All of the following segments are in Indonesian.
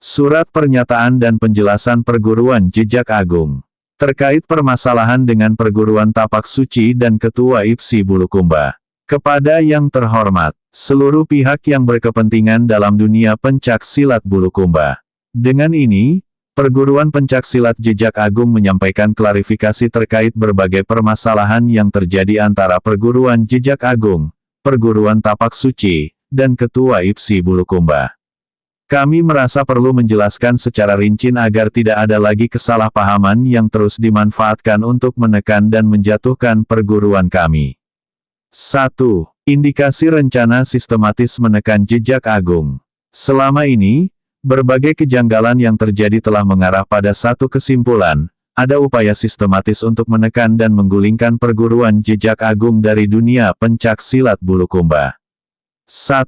Surat pernyataan dan penjelasan Perguruan Jejak Agung. Terkait permasalahan dengan Perguruan Tapak Suci dan Ketua IPSI Bulukumba. Kepada yang terhormat, seluruh pihak yang berkepentingan dalam dunia pencak silat Bulukumba. Dengan ini, Perguruan Pencak Silat Jejak Agung menyampaikan klarifikasi terkait berbagai permasalahan yang terjadi antara Perguruan Jejak Agung, Perguruan Tapak Suci, dan Ketua IPSI Bulukumba. Kami merasa perlu menjelaskan secara rinci agar tidak ada lagi kesalahpahaman yang terus dimanfaatkan untuk menekan dan menjatuhkan perguruan kami. 1. Indikasi rencana sistematis menekan Jejak Agung. Selama ini, berbagai kejanggalan yang terjadi telah mengarah pada satu kesimpulan, ada upaya sistematis untuk menekan dan menggulingkan Perguruan Jejak Agung dari dunia pencak silat Bulukumba. 1.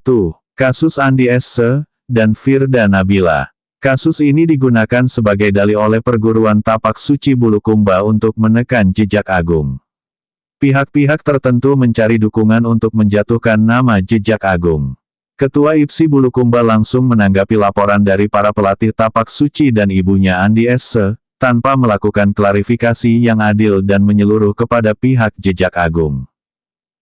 Kasus Andi S.Se. dan Firda Nabila. Kasus ini digunakan sebagai dalih oleh Perguruan Tapak Suci Bulukumba untuk menekan Jejak Agung. Pihak-pihak tertentu mencari dukungan untuk menjatuhkan nama Jejak Agung. Ketua IPSI Bulukumba langsung menanggapi laporan dari para pelatih Tapak Suci dan ibunya Andi S.Se, tanpa melakukan klarifikasi yang adil dan menyeluruh kepada pihak Jejak Agung.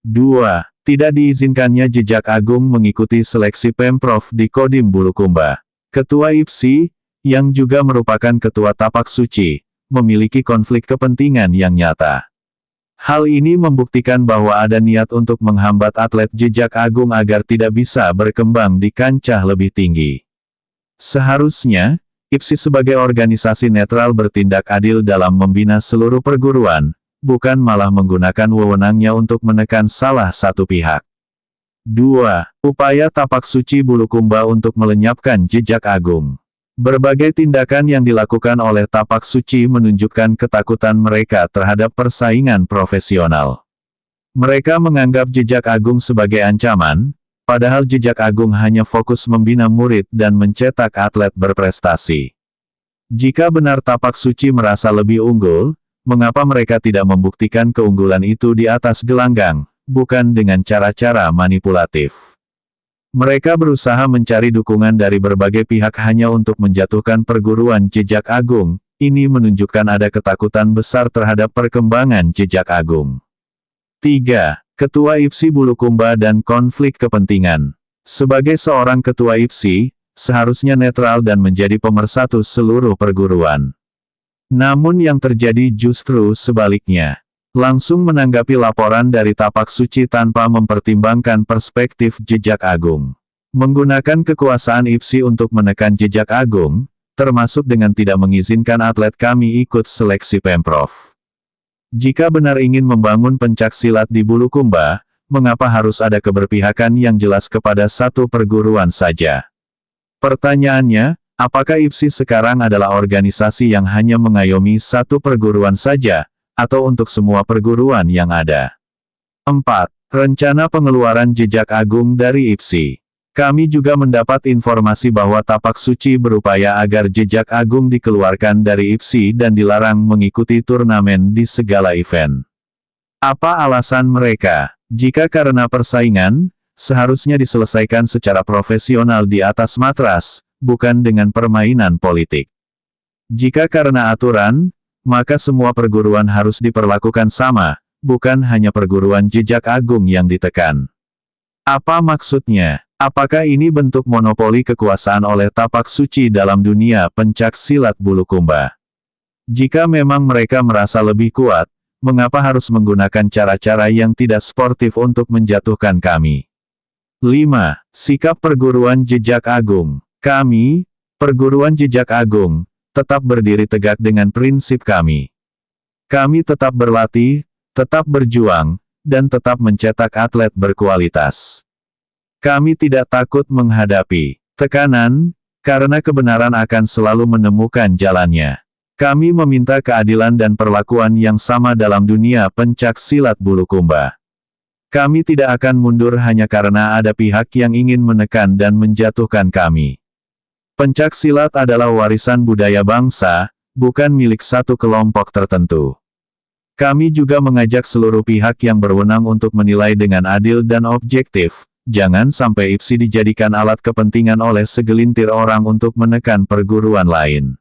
2. Tidak diizinkannya Jejak Agung mengikuti seleksi Pemprov di Kodim Bulukumba. Ketua IPSI, yang juga merupakan Ketua Tapak Suci, memiliki konflik kepentingan yang nyata. Hal ini membuktikan bahwa ada niat untuk menghambat atlet Jejak Agung agar tidak bisa berkembang di kancah lebih tinggi. Seharusnya, IPSI sebagai organisasi netral bertindak adil dalam membina seluruh perguruan, bukan malah menggunakan wewenangnya untuk menekan salah satu pihak. 2. Upaya Tapak Suci Bulukumba untuk melenyapkan Jejak Agung. Berbagai tindakan yang dilakukan oleh Tapak Suci menunjukkan ketakutan mereka terhadap persaingan profesional. Mereka menganggap Jejak Agung sebagai ancaman, padahal Jejak Agung hanya fokus membina murid dan mencetak atlet berprestasi. Jika benar Tapak Suci merasa lebih unggul, mengapa mereka tidak membuktikan keunggulan itu di atas gelanggang, bukan dengan cara-cara manipulatif? Mereka berusaha mencari dukungan dari berbagai pihak hanya untuk menjatuhkan Perguruan Jejak Agung. Ini menunjukkan ada ketakutan besar terhadap perkembangan Jejak Agung. 3. Ketua IPSI Bulukumba dan konflik kepentingan. Sebagai seorang Ketua IPSI, seharusnya netral dan menjadi pemersatu seluruh perguruan. Namun yang terjadi justru sebaliknya. Langsung menanggapi laporan dari Tapak Suci tanpa mempertimbangkan perspektif Jejak Agung. Menggunakan kekuasaan IPSI untuk menekan Jejak Agung, termasuk dengan tidak mengizinkan atlet kami ikut seleksi Pemprov. Jika benar ingin membangun pencak silat di Bulukumba, mengapa harus ada keberpihakan yang jelas kepada satu perguruan saja? Pertanyaannya, apakah IPSI sekarang adalah organisasi yang hanya mengayomi satu perguruan saja, atau untuk semua perguruan yang ada? 4. Rencana pengeluaran Jejak Agung dari IPSI. Kami juga mendapat informasi bahwa Tapak Suci berupaya agar Jejak Agung dikeluarkan dari IPSI dan dilarang mengikuti turnamen di segala event. Apa alasan mereka? Jika karena persaingan, seharusnya diselesaikan secara profesional di atas matras, bukan dengan permainan politik. Jika karena aturan, maka semua perguruan harus diperlakukan sama, bukan hanya Perguruan Jejak Agung yang ditekan. Apa maksudnya? Apakah ini bentuk monopoli kekuasaan oleh Tapak Suci dalam dunia pencak silat Bulukumba? Jika memang mereka merasa lebih kuat, mengapa harus menggunakan cara-cara yang tidak sportif untuk menjatuhkan kami? 5. Sikap Perguruan Jejak Agung. Kami, Perguruan Jejak Agung, tetap berdiri tegak dengan prinsip kami. Kami tetap berlatih, tetap berjuang, dan tetap mencetak atlet berkualitas. Kami tidak takut menghadapi tekanan, karena kebenaran akan selalu menemukan jalannya. Kami meminta keadilan dan perlakuan yang sama dalam dunia pencak silat Bulukumba. Kami tidak akan mundur hanya karena ada pihak yang ingin menekan dan menjatuhkan kami. Pencak silat adalah warisan budaya bangsa, bukan milik satu kelompok tertentu. Kami juga mengajak seluruh pihak yang berwenang untuk menilai dengan adil dan objektif, jangan sampai IPSI dijadikan alat kepentingan oleh segelintir orang untuk menekan perguruan lain.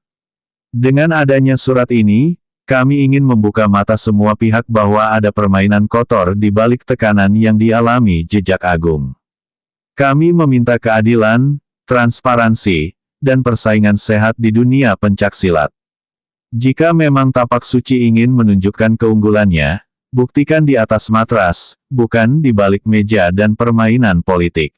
Dengan adanya surat ini, kami ingin membuka mata semua pihak bahwa ada permainan kotor di balik tekanan yang dialami Jejak Agung. Kami meminta keadilan, transparansi, dan persaingan sehat di dunia pencaksilat. Jika memang Tapak Suci ingin menunjukkan keunggulannya, buktikan di atas matras, bukan di balik meja dan permainan politik.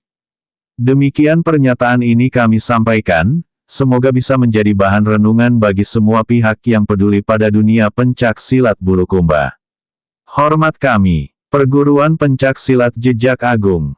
Demikian pernyataan ini kami sampaikan. Semoga bisa menjadi bahan renungan bagi semua pihak yang peduli pada dunia pencaksilat Bulukumba. Hormat kami, Perguruan Pencaksilat Jejak Agung.